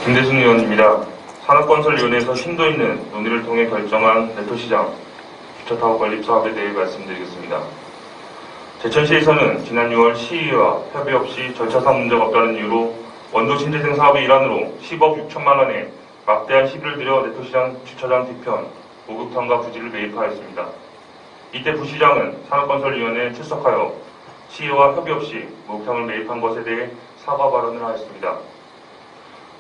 김대순 의원입니다. 산업건설위원회에서 심도 있는 논의를 통해 결정한 네토시장 주차타워 건립 사업에 대해 말씀드리겠습니다. 제천시에서는 지난 6월 시의회와 협의 없이 절차상 문제가 없다는 이유로 원도 신재생 사업의 일환으로 10억 6천만 원에 막대한 시비를 들여 네토시장 주차장 뒤편 목욕탕과 부지를 매입하였습니다. 이때 부시장은 산업건설위원회에 출석하여 시의회와 협의 없이 목욕탕을 매입한 것에 대해 사과 발언을 하였습니다.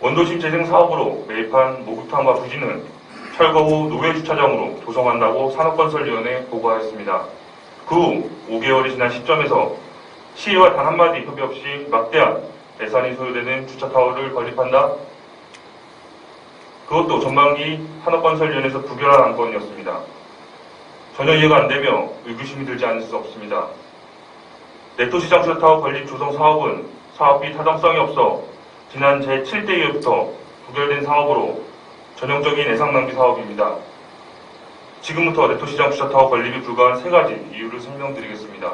원도심 재생 사업으로 매입한 목욕탕과 부지는 철거 후 노회주차장으로 조성한다고 산업건설위원회에 보고하였습니다. 그 후 5개월이 지난 시점에서 시의회와 단 한마디 협의 없이 막대한 예산이 소요되는 주차타워를 건립한다? 그것도 전반기 산업건설위원회에서 부결한 안건이었습니다. 전혀 이해가 안되며 의구심이 들지 않을 수 없습니다. 네토시장 주차타워 건립 조성 사업은 사업비 타당성이 없어 지난 제7대회부터 부결된 사업으로 전형적인 예산 낭비 사업입니다. 지금부터 네토시장 주차타워 건립이 불가한 3가지 이유를 설명드리겠습니다.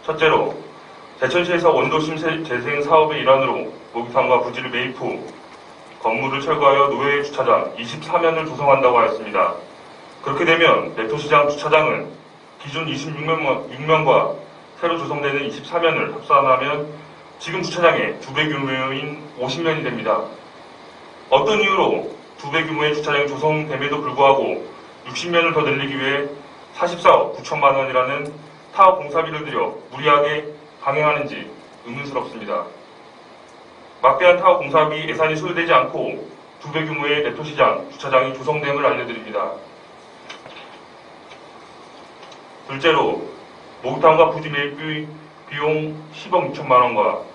첫째로, 제천시에서 원도심 재생 사업의 일환으로 목욕탕과 부지를 매입 후 건물을 철거하여 노회 주차장 24면을 조성한다고 하였습니다. 그렇게 되면 네토시장 주차장은 기존 26면과 새로 조성되는 24면을 합산하면 지금 주차장의 2배 규모인 50면이 됩니다. 어떤 이유로 2배 규모의 주차장이 조성됨에도 불구하고 60면을 더 늘리기 위해 44억 9천만 원이라는 타워 공사비를 들여 무리하게 강행하는지 의문스럽습니다. 막대한 타워 공사비 예산이 소요되지 않고 2배 규모의 네토시장 주차장이 조성됨을 알려드립니다. 둘째로, 목욕탕과 부지 매입 비용 10억 6천만 원과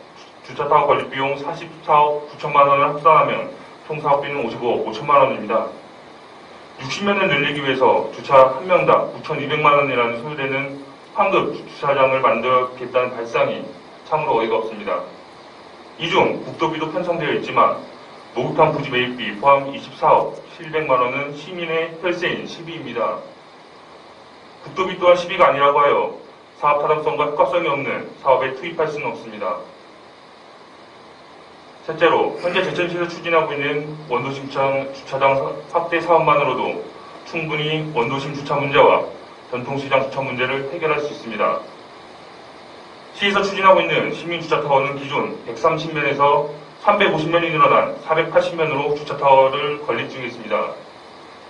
주차타워 건립 비용 44억 9천만 원을 합산하면 총 사업비는 55억 5천만 원입니다. 60면을 늘리기 위해서 주차 한 명당 9,200만 원이라는 소요되는 황급 주차장을 만들겠다는 발상이 참으로 어이가 없습니다. 이 중 국도비도 편성되어 있지만 목욕탕 부지 매입비 포함 24억 700만 원은 시민의 혈세인 시비입니다. 국도비 또한 시비가 아니라고 하여 사업 타당성과 효과성이 없는 사업에 투입할 수는 없습니다. 셋째로, 현재 제천시에서 추진하고 있는 원도심 주차장 확대 사업만으로도 충분히 원도심 주차 문제와 전통시장 주차 문제를 해결할 수 있습니다. 시에서 추진하고 있는 시민주차타워는 기존 130면에서 350면이 늘어난 480면으로 주차타워를 건립 중에 있습니다.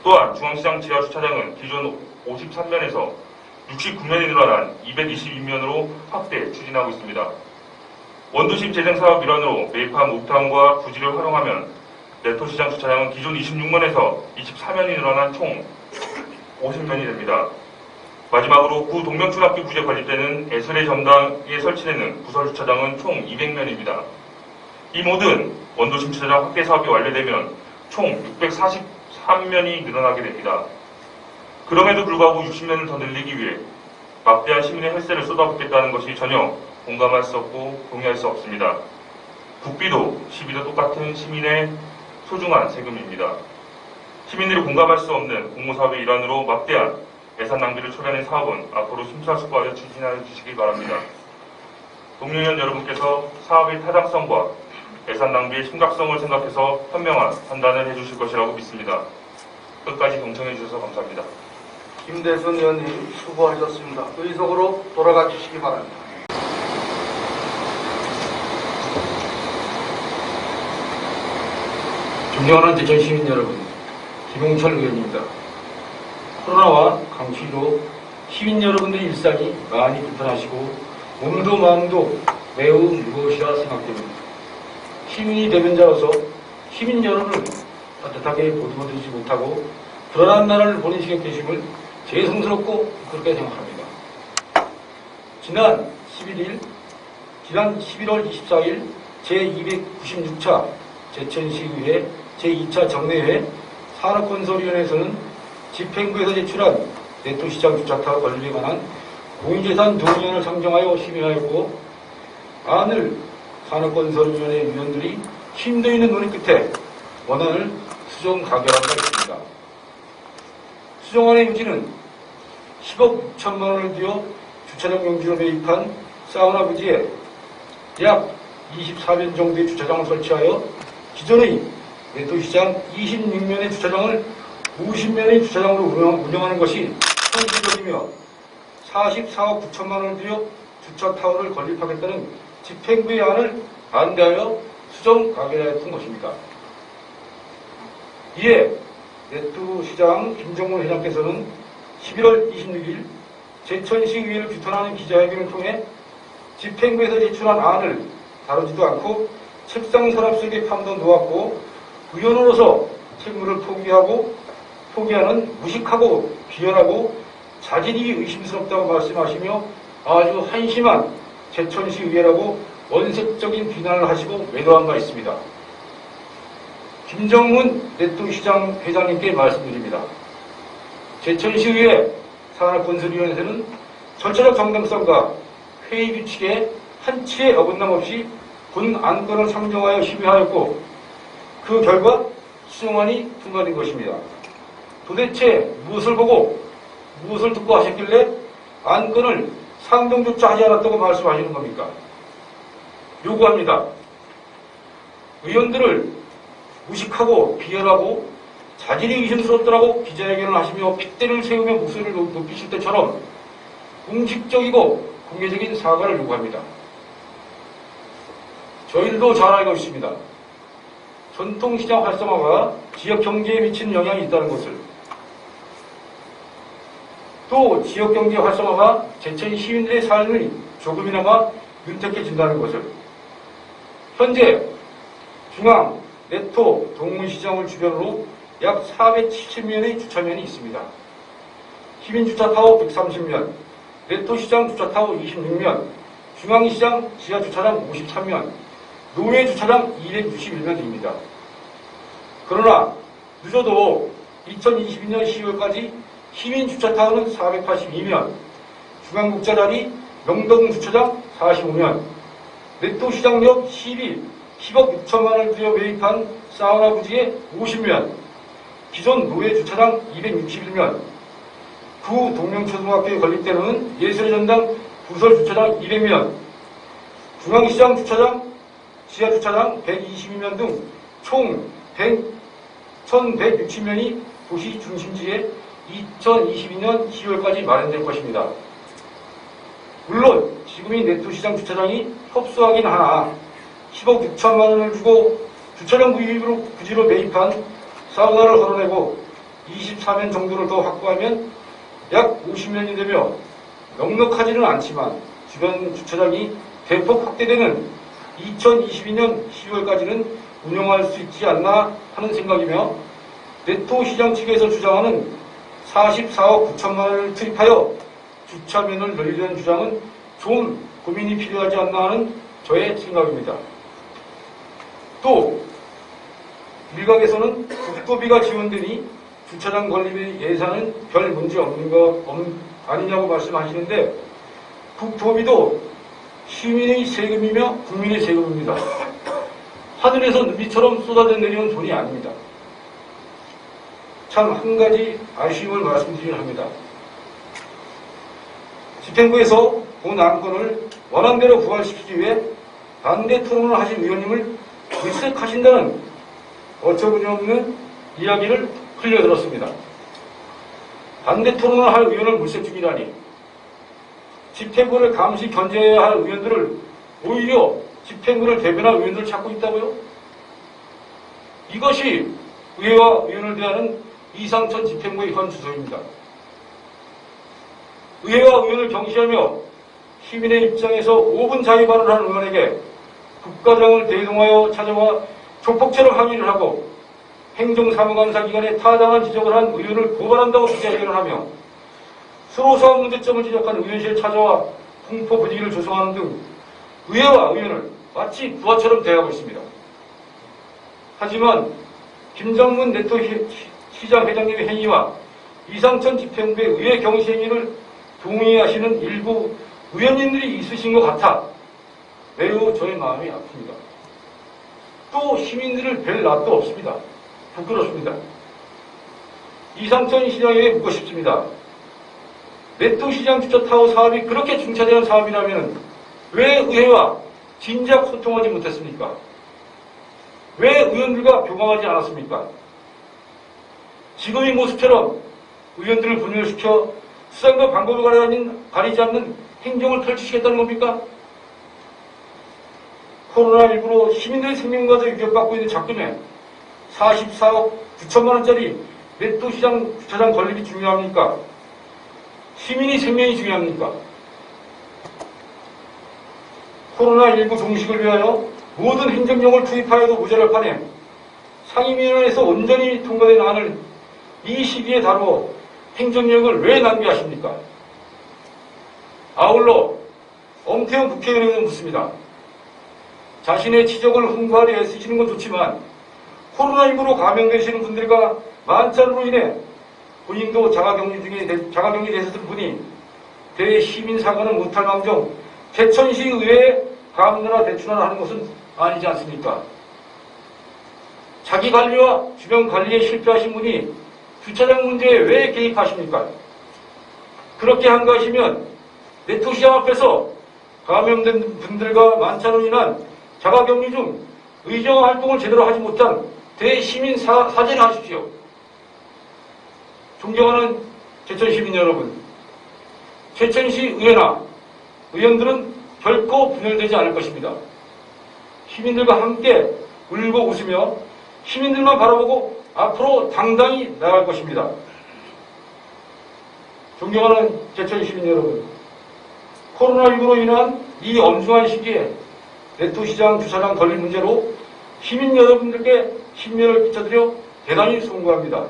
또한 중앙시장 지하 주차장은 기존 53면에서 69면이 늘어난 222면으로 확대 추진하고 있습니다. 원도심 재생 사업 일환으로 매입한 목욕탕과 부지를 활용하면 네토시장 주차장은 기존 26면에서 24면이 늘어난 총 50면이 됩니다. 마지막으로 구 동명초등학교 부지에 건립되는 애설의 전당에 설치되는 부설 주차장은 총 200면입니다. 이 모든 원도심 주차장 확대 사업이 완료되면 총 643면이 늘어나게 됩니다. 그럼에도 불구하고 60면을 더 늘리기 위해 막대한 시민의 혈세를 쏟아붓겠다는 것이 전혀 공감할 수 없고 동의할 수 없습니다. 국비도 시비도 똑같은 시민의 소중한 세금입니다. 시민들이 공감할 수 없는 공모사업의 일환으로 막대한 예산 낭비를 초래하는 사업은 앞으로 심사숙고하여 추진하여 주시기 바랍니다. 동료위원 여러분께서 사업의 타당성과 예산 낭비의 심각성을 생각해서 현명한 판단을 해주실 것이라고 믿습니다. 끝까지 경청해 주셔서 감사합니다. 김대순 의원님 수고하셨습니다. 의석으로 돌아가 주시기 바랍니다. 존경하는 제천 시민 여러분, 김용철 의원입니다. 코로나와 강추위로 시민 여러분들의 일상이 많이 불편하시고 몸도 마음도 매우 무거우시라 생각됩니다. 시민이 대변자로서 시민 여러분을 따뜻하게 보듬어주지 못하고 불안한 나라를 보내시게 되심을 죄송스럽고 그렇게 생각합니다. 지난 11월 24일 제296차 제천시의회 제2차 정례회 산업건설위원회에서는 집행부에서 제출한 네토시장 주차타워 건립에 관한 공유재산 동의안을 상정하여 심의하였고, 안을 산업건설위원회 위원들이 심도 있는 논의 끝에 원안을 수정 가결한 바 있습니다. 수정안의 요지는 10억 6천만 원을 들여 주차장 용지로 매입한 사우나 부지에 약 24면 정도의 주차장을 설치하여 기존의 네토시장 26면의 주차장을 50면의 주차장으로 운영하는 것이 현실적이며 44억 9천만 원을 들여 주차타워를 건립하겠다는 집행부의 안을 반대하여 수정 가결하였던 것입니다. 이에 네토시장 김정문 회장께서는 11월 26일 제천시의회를 규탄하는 기자회견을 통해 집행부에서 제출한 안을 다루지도 않고 책상 서랍 속에 파묻어 놓았고 의원으로서 책무를 포기하는 무식하고 비열하고 자질이 의심스럽다고 말씀하시며 아주 한심한 제천시의회라고 원색적인 비난을 하시고 외도한 바 있습니다. 김정문 네토시장 회장님께 말씀드립니다. 제천시의회 산하건설위원회는 절차적 정당성과 회의 규칙에 한치의 어긋남 없이 본 안건을 상정하여 심의하였고 그 결과 수정안이 통과된 것입니다. 도대체 무엇을 보고 무엇을 듣고 하셨길래 안건을 상정조차 하지 않았다고 말씀하시는 겁니까? 요구합니다. 의원들을 무식하고 비열하고 자질이 의심스럽더라고 기자회견을 하시며 핏대를 세우며 목소리를 높이실 때처럼 공식적이고 공개적인 사과를 요구합니다. 저희들도 잘 알고 있습니다. 전통시장 활성화가 지역 경제에 미치는 영향이 있다는 것을, 또 지역 경제 활성화가 제천 시민들의 삶을 조금이나마 윤택해진다는 것을, 현재 중앙, 네토, 동문시장을 주변으로 약 470면의 주차면이 있습니다. 시민주차타워 130면, 네토시장 주차타워 26면, 중앙시장 지하주차장 53면, 노회주차장 261면입니다. 그러나 늦어도 2022년 10월까지 시민주차타워는 482면, 중앙국자자리 명동주차장 45면, 네토시장역 10억 6천만 원을 들여 매입한 사우나 부지에 50면, 기존 노회주차장 261면, 구 동명초등학교에 건립되는 예술의 전당 부설주차장 200면, 중앙시장 주차장, 지하주차장 122면 등 총 1160면이 도시 중심지에 2022년 10월까지 마련될 것입니다. 물론 지금의 네토시장 주차장이 협소하긴 하나 10억 6천만 원을 주고 주차장 부지로 매입한 사우나를 헐어내고 24면 정도를 더 확보하면 약 50면이 되며 넉넉하지는 않지만 주변 주차장이 대폭 확대되는 2022년 10월까지는 운영할 수 있지 않나 하는 생각이며, 네토시장 측에서 주장하는 44억 9천만 원을 투입하여 주차면을 늘리려는 주장은 좀 고민이 필요하지 않나 하는 저의 생각입니다. 또 일각에서는 국토비가 지원되니 주차장 건립의 예산은 별 문제 없는 거 아니냐고 말씀하시는데, 국토비도 시민의 세금이며 국민의 세금입니다. 하늘에서 누비처럼 쏟아져 내려온 돈이 아닙니다. 참 한 가지 아쉬움을 말씀드리려 합니다. 집행부에서 본 안건을 원안대로 부활시키기 위해 반대 토론을 하신 의원님을 물색하신다는 어처구니없는 이야기를 흘려들었습니다. 반대 토론을 할 의원을 물색 중이라니, 집행부를 감시 견제해야 할 의원들을 오히려 집행부를 대변할 의원들을 찾고 있다고요? 이것이 의회와 의원을 대하는 이상천 집행부의 현 주소입니다. 의회와 의원을 경시하며 시민의 입장에서 5분 자유 발언하는 의원에게 국가장을 대동하여 찾아와 조폭처럼 항의를 하고 행정사무감사 기관에 타당한 지적을 한 의원을 고발한다고 기자회견을 하며 수로사업 문제점을 지적한 의원실에 찾아와 공포 분위기를 조성하는 등 의회와 의원을 마치 부하처럼 대하고 있습니다. 하지만 김정문 네토시장 회장님의 행위와 이상천 집행부의 의회 경시 행위를 동의하시는 일부 의원님들이 있으신 것 같아 매우 저의 마음이 아픕니다. 또 시민들을 뵐 낯도 없습니다. 부끄럽습니다. 이상천 시장에게 묻고 싶습니다. 네토시장 주차타워 사업이 그렇게 중차대한 사업이라면 왜 의회와 진작 소통하지 못했습니까? 왜 의원들과 교감하지 않았습니까? 지금의 모습처럼 의원들을 분열시켜 수단과 방법을 가리지 않는 행정을 펼치시겠다는 겁니까? 코로나19로 시민들의 생명과도 위협받고 있는 작금에 44억 9천만 원짜리 네토시장 주차장 건립이 중요합니까? 시민의 생명이 중요합니까? 코로나19 종식을 위하여 모든 행정력을 투입하여도 모자랄 판에 상임위원회에서 온전히 통과된 안을 이 시기에 다루어 행정력을 왜 낭비하십니까? 아울러 엄태웅 국회의원에게 묻습니다. 자신의 지적을 홍보하려 애쓰시는 건 좋지만 코로나19로 감염되시는 분들과 만찬으로 인해 본인도 자가격리 되셨던 분이 대시민사과는 못할 망정 개천시 의회에 감사나 대출하나 하는 것은 아니지 않습니까? 자기 관리와 주변 관리에 실패하신 분이 주차장 문제에 왜 개입하십니까? 그렇게 한가하시면 네토시장 앞에서 감염된 분들과 만찬으로 인한 자가격리 중 의정 활동을 제대로 하지 못한 대시민 사죄를 하십시오. 존경하는 제천시민 여러분, 제천시 의회나 의원들은 결코 분열되지 않을 것입니다. 시민들과 함께 울고 웃으며 시민들만 바라보고 앞으로 당당히 나아갈 것입니다. 존경하는 제천시민 여러분, 코로나19로 인한 이 엄중한 시기에 네토시장 주차장 건립 문제로 시민 여러분들께 신면을 끼쳐드려 대단히 송구합니다.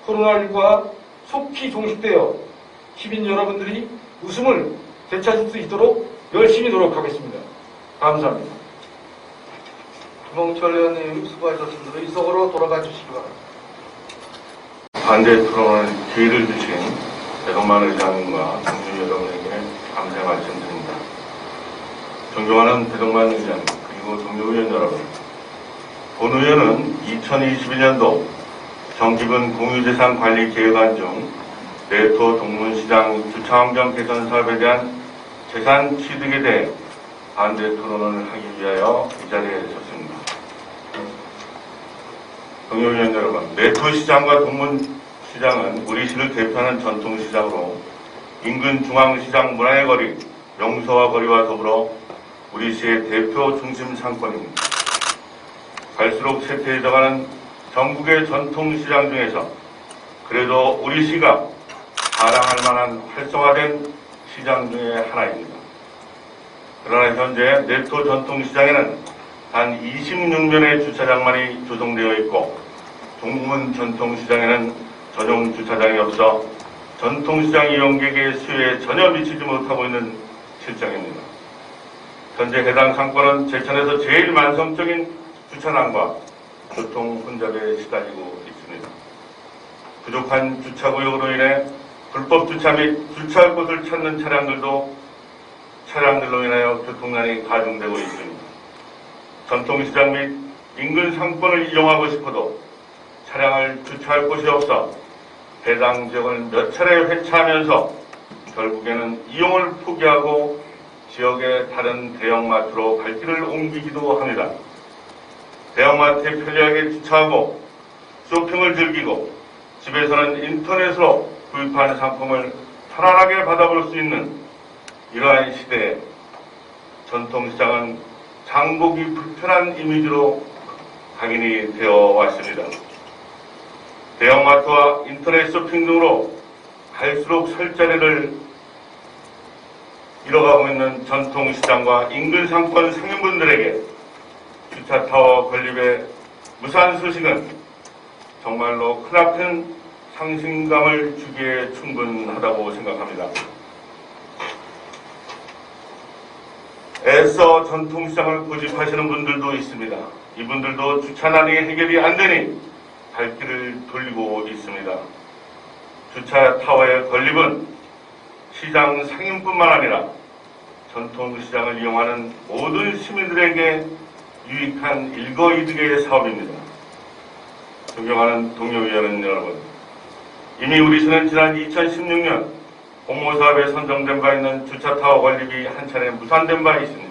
코로나19가 속히 종식되어 시민 여러분들이 웃음을 되찾을 수 있도록 열심히 노력하겠습니다. 감사합니다. 김홍철 의원님 수고하셨습니다. 의석으로 돌아가 주시기 바랍니다. 반대 토론을 기회를 주신 대동만 의장님과 동료 여러분에게 감사의 말씀드립니다. 존경하는 대동만 의장 그리고 동료 의원 여러분, 본 의원은 2021년도 정기분 공유재산 관리 계획안 중 네토 동문시장 주차환경 개선 사업에 대한 재산 취득에 대해 반대 토론을 하기 위하여 이 자리에 섰습니다. 동료 의원 여러분, 네토시장과 동문시장은 우리 시를 대표하는 전통시장으로 인근 중앙시장 문화의 거리, 명소와 거리와 더불어 우리 시의 대표 중심 상권입니다. 갈수록 쇠퇴해져가는 전국의 전통시장 중에서 그래도 우리 시가 자랑할 만한 활성화된 시장 중의 하나입니다. 그러나 현재 네토 전통시장에는 단 26명의 주차장만이 조성되어 있고 동문 전통시장에는 전용 주차장이 없어 전통시장 이용객의 수요에 전혀 미치지 못하고 있는 실정입니다. 현재 해당 상권은 제천에서 제일 만성적인 주차난과 교통 혼잡에 시달리고 있습니다. 부족한 주차구역으로 인해 불법 주차 및 주차할 곳을 찾는 차량들로 인하여 교통난이 가중되고 있습니다. 전통시장 및 인근 상권을 이용하고 싶어도 차량을 주차할 곳이 없어 해당 지역을 몇 차례 회차하면서 결국에는 이용을 포기하고 지역의 다른 대형마트로 발길을 옮기기도 합니다. 대형마트에 편리하게 주차하고 쇼핑을 즐기고 집에서는 인터넷으로 구입한 상품을 편안하게 받아볼 수 있는 이러한 시대에 전통시장은 장보기 불편한 이미지로 각인이 되어 왔습니다. 대형마트와 인터넷 쇼핑 등으로 갈수록 설 자리를 잃어가고 있는 전통시장과 인근 상권 상인분들에게 주차타워 건립의 무사한 소식은 정말로 크나큰 상심감을 주기에 충분하다고 생각합니다. 애써 전통시장을 고집하시는 분들도 있습니다. 이분들도 주차난이 해결이 안 되니 발길을 돌리고 있습니다. 주차타워의 건립은 시장 상인뿐만 아니라 전통시장을 이용하는 모든 시민들에게 유익한 일거이득의 사업입니다. 존경하는 동료 의원 여러분, 이미 우리 시는 지난 2016년 공모사업에 선정된 바 있는 주차타워 건립이 한 차례 무산된 바 있습니다.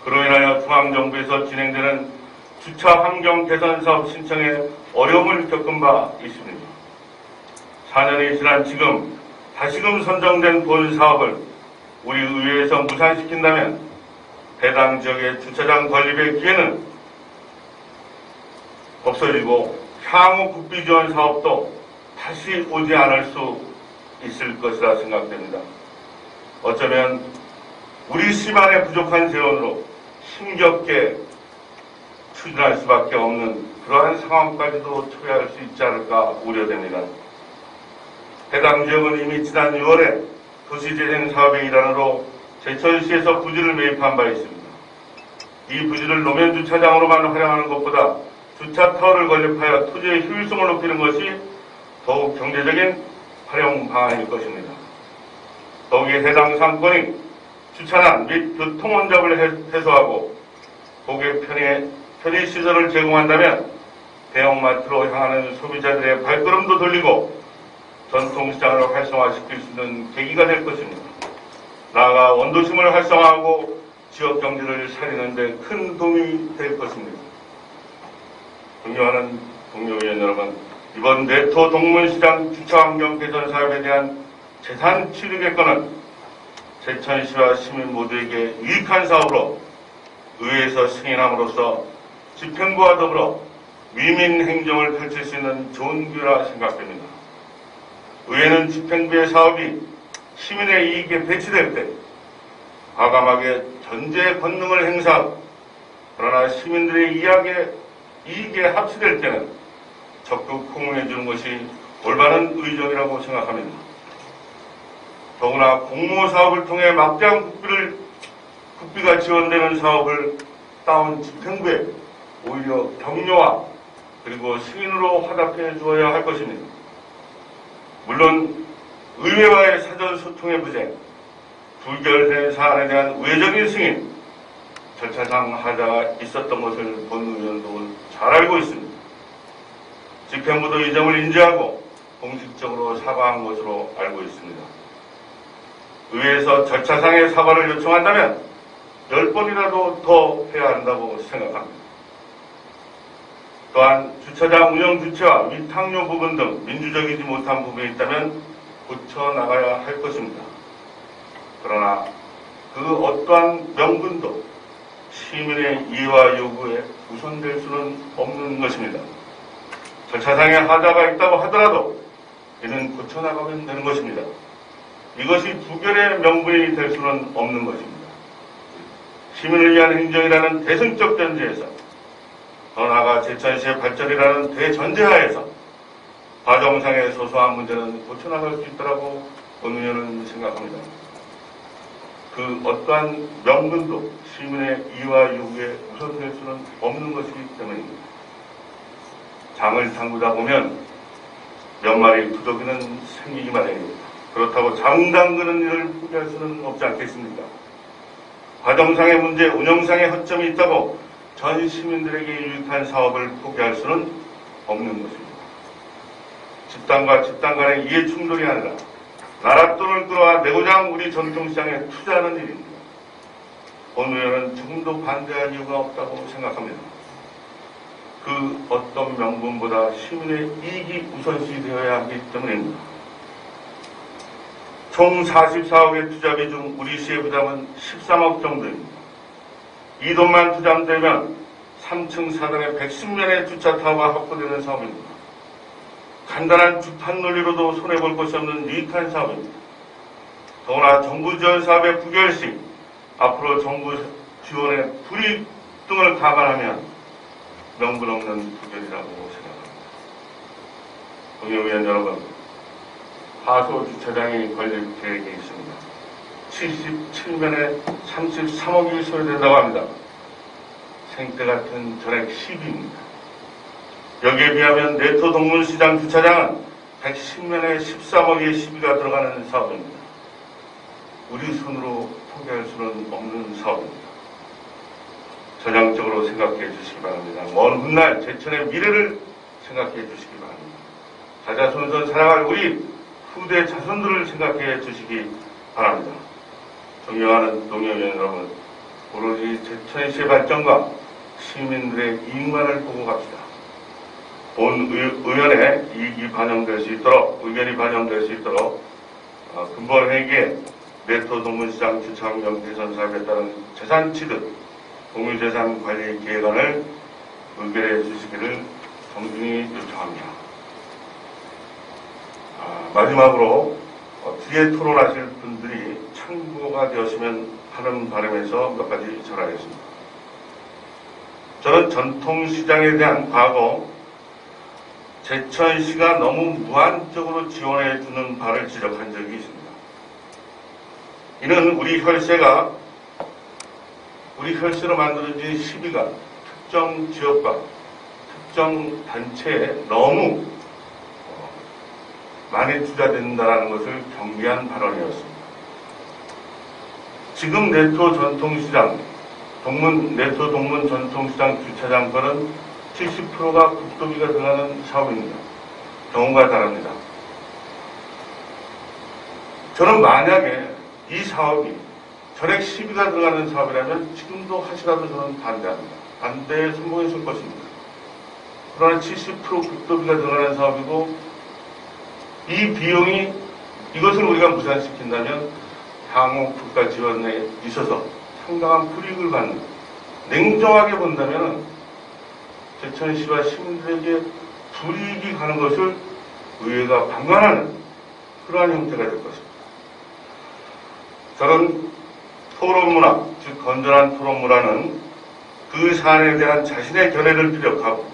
그로 인하여 중앙정부에서 진행되는 주차 환경 개선 사업 신청에 어려움을 겪은 바 있습니다. 4년이 지난 지금 다시금 선정된 본 사업을 우리 의회에서 무산시킨다면 해당 지역의 주차장 건립의 기회는 없어지고 향후 국비 지원 사업도 다시 오지 않을 수 있을 것이라 생각됩니다. 어쩌면 우리 시만의 부족한 재원으로 힘겹게 추진할 수밖에 없는 그러한 상황까지도 초래할 수 있지 않을까 우려됩니다. 해당 지역은 이미 지난 6월에 도시재생 사업의 일환으로 제천시에서 부지를 매입한 바 있습니다. 이 부지를 노면 주차장으로만 활용하는 것보다 주차 타워를 건립하여 토지의 효율성을 높이는 것이 더욱 경제적인 활용 방안일 것입니다. 더욱이 해당 상권이 주차난 및 교통 혼잡을 해소하고 고객 편의시설을 제공한다면 대형마트로 향하는 소비자들의 발걸음도 돌리고 전통시장을 활성화시킬 수 있는 계기가 될 것입니다. 나아가 원도심을 활성화하고 지역경제를 살리는 데 큰 도움이 될 것입니다. 존경하는 동료위원 여러분, 이번 내토 동문시장 주차환경 개선 사업에 대한 재산 취득의 건은 제천시와 시민 모두에게 유익한 사업으로 의회에서 승인함으로써 집행부와 더불어 위민 행정을 펼칠 수 있는 좋은 기회라 생각됩니다. 의회는 집행부의 사업이 시민의 이익에 배치될 때 과감하게 전제 권능을 행사하고 그러나 시민들의 이익에 합치될 때는 적극 호응해 주는 것이 올바른 의정이라고 생각합니다. 더구나 공모 사업을 통해 막대한 국비가 지원되는 사업을 따온 집행부에 오히려 격려와 그리고 승인으로 화답해 주어야 할 것입니다. 물론 의회와의 사전 소통의 부재, 부결된 사안에 대한 우회적인 승인, 절차상 하자가 있었던 것을 본 의원도 잘 알고 있습니다. 집행부도 이 점을 인지하고 공식적으로 사과한 것으로 알고 있습니다. 의회에서 절차상의 사과를 요청한다면 10번이라도 더 해야 한다고 생각합니다. 또한 주차장 운영 주체와 위탁료 부분 등 민주적이지 못한 부분이 있다면 고쳐나가야 할 것입니다. 그러나 그 어떠한 명분도 시민의 이해와 요구에 우선될 수는 없는 것입니다. 절차상의 하자가 있다고 하더라도 이는 고쳐나가면 되는 것입니다. 이것이 부결의 명분이 될 수는 없는 것입니다. 시민을 위한 행정이라는 대승적 전제에서 더 나아가 제천시의 발전이라는 대전제하에서 과정상의 소소한 문제는 고쳐나갈 수 있다고 본 의원은 생각합니다. 그 어떠한 명분도 시민의 이와 요구에 우선될 수는 없는 것이기 때문입니다. 장을 담그다 보면 몇 마리 부족이는 생기기 마련입니다. 그렇다고 장 담그는 일을 포기할 수는 없지 않겠습니까? 과정상의 문제, 운영상의 허점이 있다고 전 시민들에게 유익한 사업을 포기할 수는 없는 것입니다. 집단과 집단 간의 이해 충돌이 아니라 나라 돈을 끌어와 내고장 우리 전통시장에 투자하는 일입니다. 본 의원은 조금도 반대할 이유가 없다고 생각합니다. 그 어떤 명분보다 시민의 이익이 우선시 되어야 하기 때문입니다. 총 44억의 투자비 중 우리 시의 부담은 13억 정도입니다. 이 돈만 투자되면 3층 사당에 110면의 주차타워가 확보되는 사업입니다. 간단한 주판 논리로도 손해볼 것이 없는 유익한 사업입니다. 더구나 정부 지원 사업의 부결 시 앞으로 정부 지원에 불이익 등을 감안하면 명분 없는 부결이라고 생각합니다. 동료위원 여러분, 하소 주차장이 건립 계획이 있습니다. 77면에 33억이 소요된다고 합니다. 생태 같은 전액 시비입니다. 여기에 비하면 내토 동문시장 주차장은 110면에 13억의 시비가 들어가는 사업입니다. 우리 손으로 포기할 수는 없는 사업입니다. 전향적으로 생각해 주시기 바랍니다. 먼 훗날 제천의 미래를 생각해 주시기 바랍니다. 자자손손 살아갈 우리 후대 자손들을 생각해 주시기 바랍니다. 존경하는 동료위원 여러분, 오로지 제천시의 발전과 시민들의 이익만을 보고 갑시다. 본 의원의 이익이 반영될 수 있도록, 의견이 반영될 수 있도록 근본 회기에 네토 동문시장 주차환경 개선 사업에 따른 재산 취득, 공유재산 관리 계획안을 의결해 주시기를 정중히 요청합니다. 마지막으로 뒤에 토론하실 분들이 참고가 되었으면 하는 바람에서 몇 가지 전하겠습니다. 저는 전통시장에 대한 과거 제천시가 너무 무한적으로 지원해 주는 바를 지적한 적이 있습니다. 이는 우리 혈세로 만들어진 시비가 특정 지역과 특정 단체에 너무 많이 투자된다는 것을 경계한 발언이었습니다. 지금 네토 동문 전통시장 주차장권은 70%가 국도비가 들어가는 사업입니다. 경우가 다릅니다. 저는 만약에 이 사업이 전액 시비가 들어가는 사업이라면 지금도 하시라도 저는 반대합니다. 반대에 성공했을 것입니다. 그러나 70% 국도비가 들어가는 사업이고 이 비용이 이것을 우리가 무산시킨다면 향후 국가 지원에 있어서 상당한 불이익을 받는, 냉정하게 본다면 제천시와 시민들에게 불이익이 가는 것을 의회가 방관하는 그러한 형태가 될 것입니다. 저는 토론문화, 즉 건전한 토론문화는 그 사안에 대한 자신의 견해를 피력하고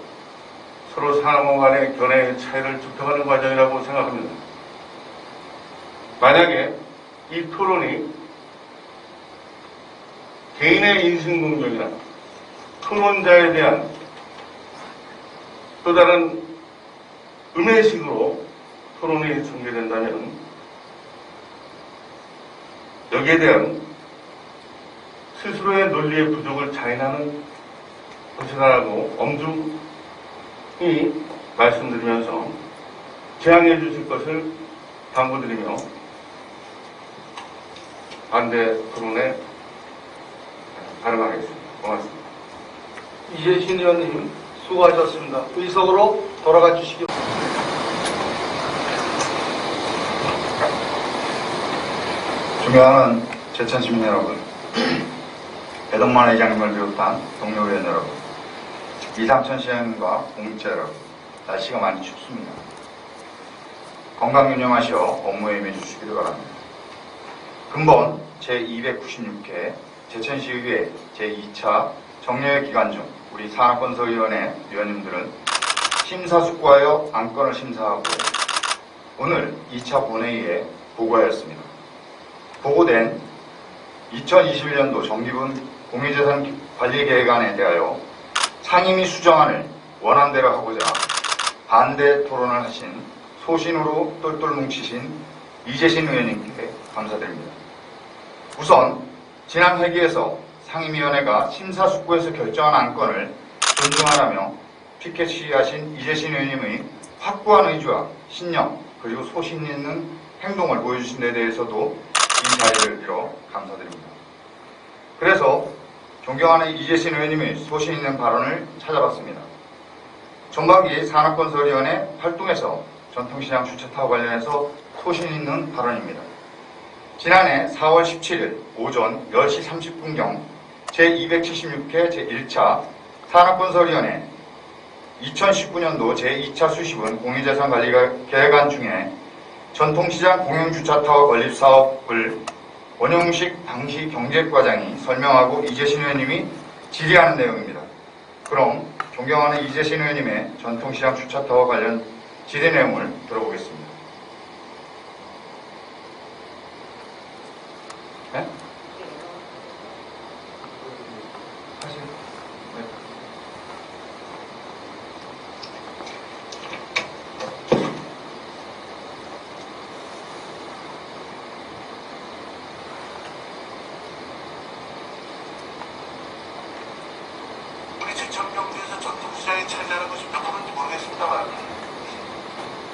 서로 상호 간의 견해의 차이를 좁혀가는 과정이라고 생각합니다. 만약에 이 토론이 개인의 인신공격이나 토론자에 대한 또 다른 음해식으로 토론이 전개된다면 여기에 대한 스스로의 논리의 부족을 자인하는 것이라고 엄중히 말씀드리면서 제안해 주실 것을 당부드리며 반대 토론에 발언하겠습니다. 고맙습니다. 이재신 의원님 수고하셨습니다. 의석으로 돌아가 주시기 바랍니다. 존경하는 제천 시민 여러분, 배동만 회장님을 비롯한 동료 의원 여러분, 이삼천 시장과 공직자 여러분, 날씨가 많이 춥습니다. 건강 유념하시어 업무에 임해주시기를 바랍니다. 근본 제296회 제천시의회 제2차 정례회 기간 중 우리 산하건설위원회 위원님들은 심사숙고하여 안건을 심사하고 오늘 2차 본회의에 보고하였습니다. 보고된 2021년도 정기분 공유재산 관리계획안에 대하여 상임위 수정안을 원안대로 하고자 반대 토론을 하신 소신으로 똘똘 뭉치신 이재신 의원님께 감사드립니다. 우선 지난 회기에서 상임위원회가 심사숙고해서 결정한 안건을 존중하라며 피켓 시위하신 이재신 의원님의 확고한 의지와 신념 그리고 소신 있는 행동을 보여주신 데 대해서도 이 자리를 빌어 감사드립니다. 그래서 존경하는 이재신 의원님의 소신 있는 발언을 찾아봤습니다. 전반기 산업건설위원회 활동에서 전통시장 주차타워 관련해서 소신 있는 발언입니다. 지난해 4월 17일 오전 10시 30분경 제276회 제1차 산업건설위원회 2019년도 제2차 수십은 공유재산관리계획안 중에 전통시장 공영주차타워 건립사업을 원영식 당시 경제과장이 설명하고 이재신 의원님이 질의하는 내용입니다. 그럼 존경하는 이재신 의원님의 전통시장 주차타워 관련 질의 내용을 들어보겠습니다. 네? 우리 제천 경주에서 전통시장이 차지하는 것이 몇 프로인지 모르겠습니다만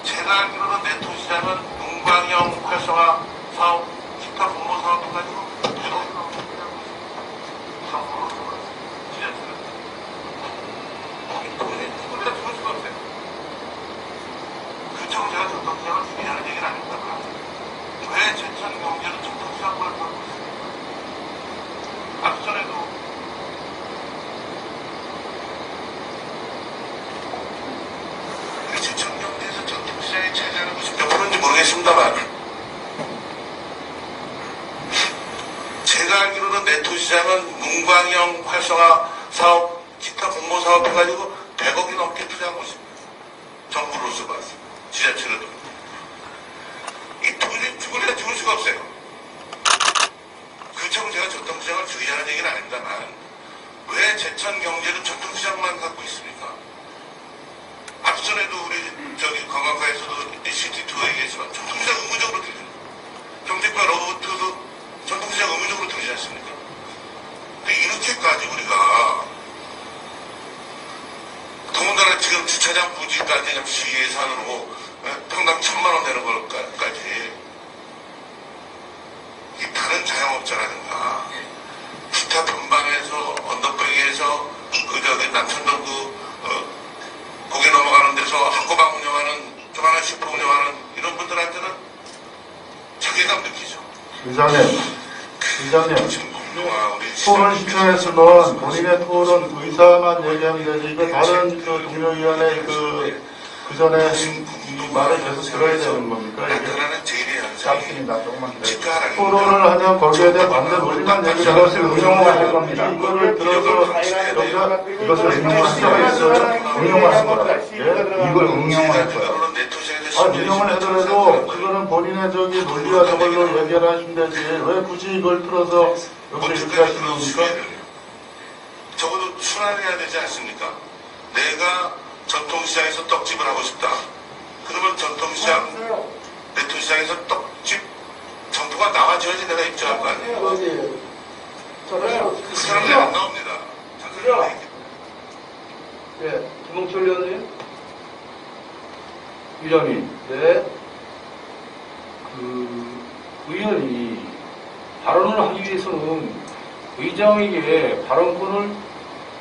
제가 알기로는 네토시장은 문광형 활성화 사업, 기타 공모 사업도 가지고 100억이 넘는다고 지자체가 모르겠습니다만 제가 알기로는 네토시장은 문광형 활성화 사업, 기타 공모 사업 해가지고 100억이 넘게 투자한 곳입니다. 정부로서 봤습니다. 지자체로도. 이 돈이 죽으려 죽을 수가 없어요. 그렇다고 제가 전통시장을 주의하는 얘기는 아닙니다만 왜 제천 경제는 전통시장만 갖고 있습니까? 앞전에도 우리 관광가에서도 시티2 얘기했지만 전통시장 의무적으로 들리죠. 정책과 로봇도 전통시장 의무적으로 들리지 않습니까? 근데 이렇게까지 우리가 더군다나 지금 주차장 부지까지 시 예산으로 평당 1,000만 원 되는 것까지 이 다른 자영업자라든가 기타 전방에서 언덕배기에서 남천동 고개 넘어가는 데서 한꺼방 운영하는 조만한 슈퍼 운영하는 이런 분들한테는 자괴감 느끼죠. 의장님, 지금 공동화 우리 토론 신청했으면 본인의 토론 의사만 얘기하면 되지, 이거 다른 동료위원회 그 전에 이 말을 계속 들어야 되는 겁니까? 이게 나타나는 제일의 현상이 짧습니다. 조금만 기다려주세요. 집가하라는 토론을 하면 거기에 대한 반대 논리만 얘기를 이것을 응용할 겁니다. 이거를 들어서 여기가 이것을 응용할 수가 있어요. 응용할 거다. 예? 이걸 응용할 거예요. 응용을 하더라도 그거는 본인의 논리와 저걸로 얘기를 하시면 되지, 왜 굳이 이걸 틀어서 여기서 이렇게 하시는 겁니까? 적어도 순환해야 되지 않습니까? 내가 전통시장에서 떡집을 하고 싶다. 그러면 전통시장, 네토시장에서 떡집 정보가 나와줘야지 내가 입장할 거 아니에요. 그 사람들이 안 나옵니다. 예, 김홍철 의원님. 위원님, 네. 의원이 발언을 하기 위해서는 의장에게 발언권을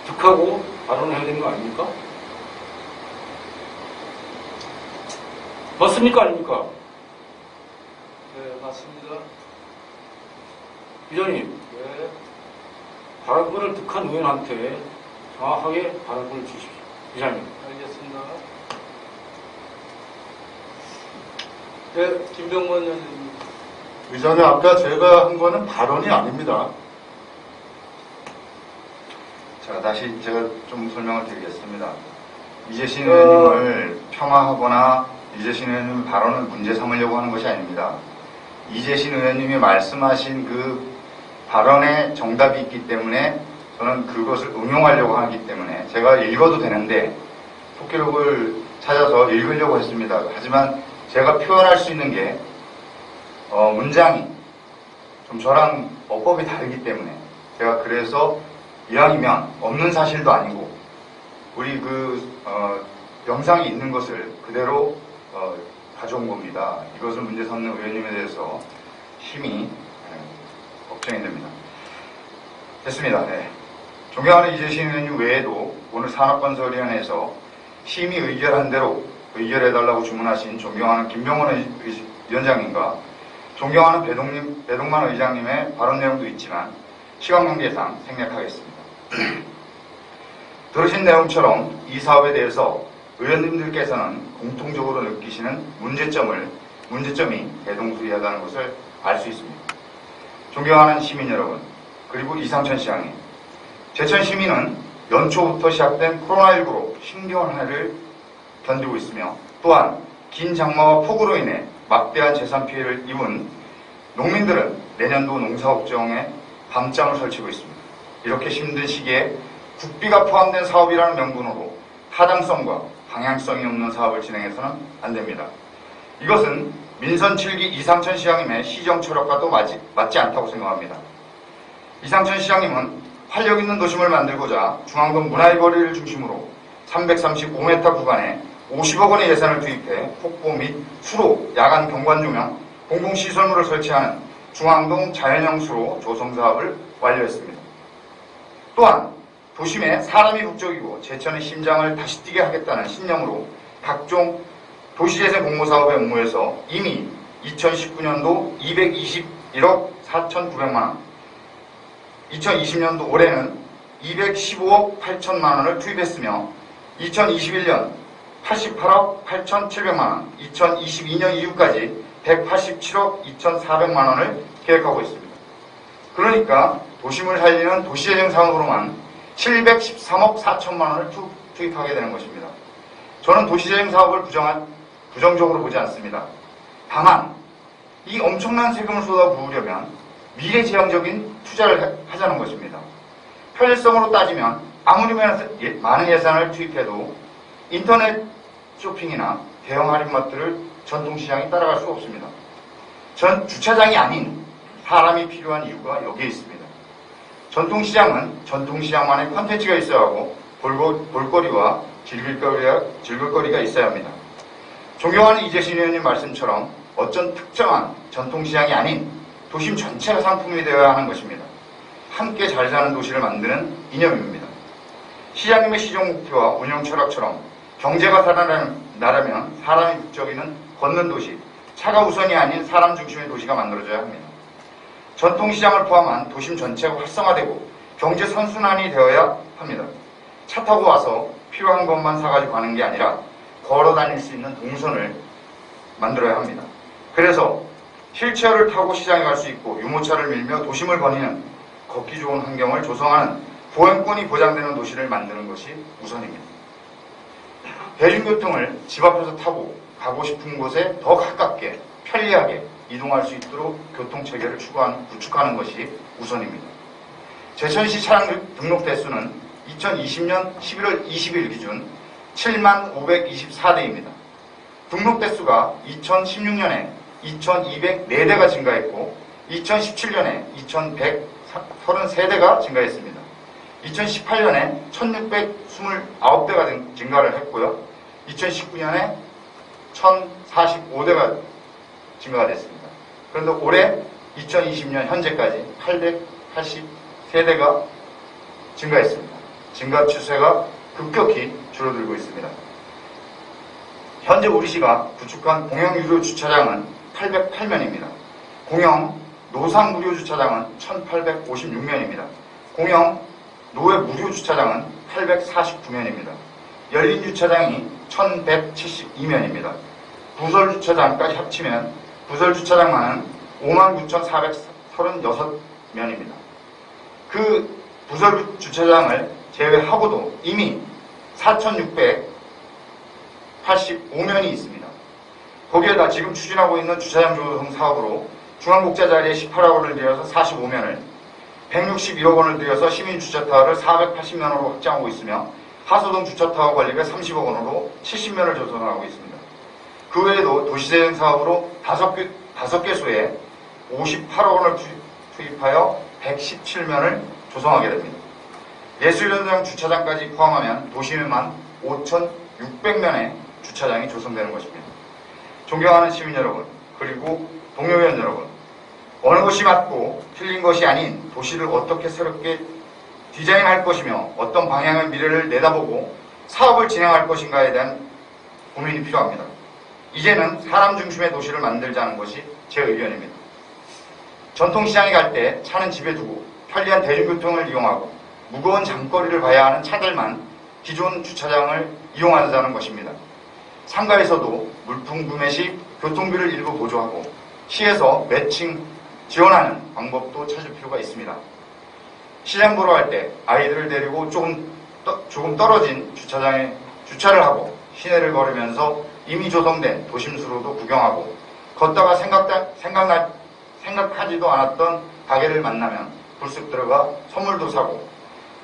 득하고 발언을 해야 되는 거 아닙니까? 맞습니까? 아닙니까? 네, 맞습니다. 위원님, 네. 발언권을 득한 의원한테 정확하게 발언권을 주십시오. 위원님. 알겠습니다. 네, 김병건 의원님. 의장님, 아까 제가 한 거는 발언이 아닙니다. 자, 다시 제가 좀 설명을 드리겠습니다. 이재신 의원님을 폄하하거나 이재신 의원님 발언을 문제 삼으려고 하는 것이 아닙니다. 이재신 의원님이 말씀하신 그 발언에 정답이 있기 때문에 저는 그것을 응용하려고 하기 때문에 제가 읽어도 되는데 토끼록을 찾아서 읽으려고 했습니다. 하지만 제가 표현할 수 있는 게 문장이 좀 저랑 어법이 다르기 때문에 제가 그래서 이왕이면 없는 사실도 아니고 우리 영상이 있는 것을 그대로 가져온 겁니다. 이것을 문제 삼는 의원님에 대해서 심히 걱정이 됩니다. 됐습니다. 네. 존경하는 이재신 의원님 외에도 오늘 산업건설위원회에서 심의 의결한 대로 의결해달라고 주문하신 존경하는 김병원 위원장님과 존경하는 배동만 의장님의 발언 내용도 있지만 시간 관계상 생략하겠습니다. 들으신 내용처럼 이 사업에 대해서 의원님들께서는 공통적으로 느끼시는 문제점이 대동소이하다는 것을 알 수 있습니다. 존경하는 시민 여러분, 그리고 이상천 시장님, 제천 시민은 연초부터 시작된 코로나19로 힘겨운 해를 견디고 있으며 또한 긴 장마와 폭우로 인해 막대한 재산 피해를 입은 농민들은 내년도 농사 걱정에 밤잠을 설치고 있습니다. 이렇게 힘든 시기에 국비가 포함된 사업이라는 명분으로 타당성과 방향성이 없는 사업을 진행해서는 안 됩니다. 이것은 민선 7기 이상천 시장님의 시정 철학과도 맞지 않다고 생각합니다. 이상천 시장님은 활력 있는 도심을 만들고자 중앙동 문화의 거리를 중심으로 335m 구간에 50억 원의 예산을 투입해 폭포 및 수로, 야간 경관 조명, 공공시설물을 설치하는 중앙동 자연형 수로 조성 사업을 완료했습니다. 또한 도심에 사람이 북적이고 제천의 심장을 다시 뛰게 하겠다는 신념으로 각종 도시재생 공모사업에 응모해서 이미 2019년도 221억 4,900만 원, 2020년도 올해는 215억 8천만 원을 투입했으며 2021년 88억 8,700만 원, 2022년 이후까지 187억 2,400만 원을 계획하고 있습니다. 그러니까 도심을 살리는 도시재생 사업으로만 713억 4천만 원을 투입하게 되는 것입니다. 저는 도시재생 사업을 부정적으로 보지 않습니다. 다만 이 엄청난 세금을 쏟아부으려면 미래지향적인 투자를 하자는 것입니다. 편의성으로 따지면 아무리 많은 예산을 투입해도 인터넷 쇼핑이나 대형 할인마트를 전통시장이 따라갈 수 없습니다. 전 주차장이 아닌 사람이 필요한 이유가 여기에 있습니다. 전통시장은 전통시장만의 콘텐츠가 있어야 하고 볼거리와 즐길거리가 있어야 합니다. 존경하는 이재신 의원님 말씀처럼 어떤 특정한 전통시장이 아닌 도심 전체가 상품이 되어야 하는 것입니다. 함께 잘 사는 도시를 만드는 이념입니다. 시장님의 시정 목표와 운영 철학처럼 경제가 살아나려면 사람이 북적이는 걷는 도시, 차가 우선이 아닌 사람 중심의 도시가 만들어져야 합니다. 전통시장을 포함한 도심 전체가 활성화되고 경제 선순환이 되어야 합니다. 차 타고 와서 필요한 것만 사가지고 가는 게 아니라 걸어 다닐 수 있는 동선을 만들어야 합니다. 그래서 휠체어를 타고 시장에 갈 수 있고 유모차를 밀며 도심을 거니는 걷기 좋은 환경을 조성하는 보행권이 보장되는 도시를 만드는 것이 우선입니다. 대중교통을 집 앞에서 타고 가고 싶은 곳에 더 가깝게 편리하게 이동할 수 있도록 교통체계를 구축하는 것이 우선입니다. 제천시 차량 등록 대수는 2020년 11월 20일 기준 7만 524대입니다. 등록 대수가 2016년에 2204대가 증가했고 2017년에 2133대가 증가했습니다. 2018년에 1629대가 증가를 했고요. 2019년에 1045대가 증가가 됐습니다. 그런데 올해 2020년 현재까지 883대가 증가했습니다. 증가 추세가 급격히 줄어들고 있습니다. 현재 우리시가 구축한 공영 유료 주차장은 808면입니다. 공영 노상 무료 주차장은 1856면입니다. 공영 노외 무료 주차장은 849면입니다. 열린 주차장이 1172면입니다. 부설 주차장까지 합치면 부설 주차장만은 59,436면입니다. 그 부설 주차장을 제외하고도 이미 4,685면이 있습니다. 거기에다 지금 추진하고 있는 주차장 조성 사업으로 중앙복자 자리에 18억원을 들여서 45면을, 161억 원을 들여서 시민주차타워를 480면으로 확장하고 있으며 하소동 주차타워 관리가 30억 원으로 70면을 조성하고 있습니다. 그 외에도 도시재생 사업으로 5개소에 58억 원을 투입하여 117면을 조성하게 됩니다. 예술현장 주차장까지 포함하면 도심에만 5,600면의 주차장이 조성되는 것입니다. 존경하는 시민 여러분, 그리고 동료위원 여러분, 어느 것이 맞고 틀린 것이 아닌 도시를 어떻게 새롭게 디자인할 것이며 어떤 방향의 미래를 내다보고 사업을 진행할 것인가에 대한 고민이 필요합니다. 이제는 사람 중심의 도시를 만들자는 것이 제 의견입니다. 전통시장에 갈 때 차는 집에 두고 편리한 대중교통을 이용하고 무거운 장거리를 가야 하는 차들만 기존 주차장을 이용하자는 것입니다. 상가에서도 물품 구매 시 교통비를 일부 보조하고 시에서 매칭 지원하는 방법도 찾을 필요가 있습니다. 시장 보러 갈 때 아이들을 데리고 조금 떨어진 주차장에 주차를 하고 시내를 걸으면서 이미 조성된 도심수로도 구경하고 걷다가 생각하지도 않았던 가게를 만나면 불쑥 들어가 선물도 사고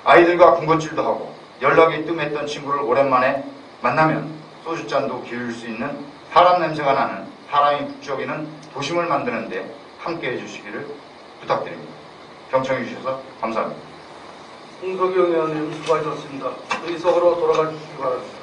아이들과 군것질도 하고 연락이 뜸했던 친구를 오랜만에 만나면 소주잔도 기울일 수 있는 사람 냄새가 나는 사람이 북적이는 도심을 만드는데 함께 해주시기를 부탁드립니다. 경청해 주셔서 감사합니다. 홍석영 의원님 수고하셨습니다. 의석으로 돌아가 주시기 바랍니다.